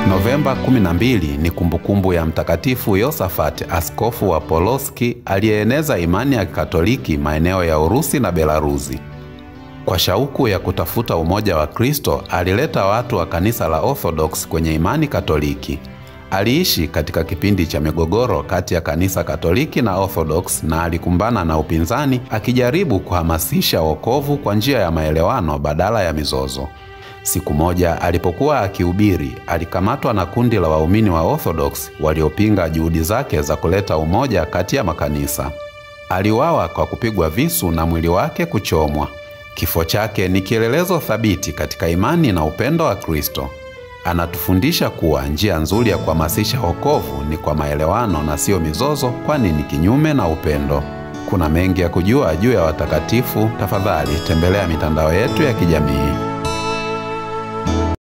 Novemba 12 ni kumbukumbu ya Mtakatifu Yosafati, askofu wa Poloski aliyeeneza imani ya Katoliki maeneo ya Urusi na Belarusi. Kwa shauku ya kutafuta umoja wa Kristo, alileta watu wa kanisa la Orthodox kwenye imani Katoliki. Aliishi katika kipindi cha migogoro kati ya kanisa Katoliki na Orthodox na alikumbana na upinzani akijaribu kuhamasisha wokovu kwa njia ya maelewano badala ya mizozo. Siku moja alipokuwa akihubiri, alikamatwa na kundi la waumini wa Orthodox waliopinga juhudi zake za kuleta umoja kati ya makanisa. Aliuawa kwa kupigwa visu na mwili wake kuchomwa. Kifo chake ni kielelezo thabiti katika imani na upendo wa Kristo. Anatufundisha kuwa njia nzuri ya kuhamasisha wokovu ni kwa maelewano na sio mizozo, kwani ni kinyume na upendo. Kuna mengi ya kujua juu ya watakatifu. Tafadhali tembelea mitandao yetu ya kijamii.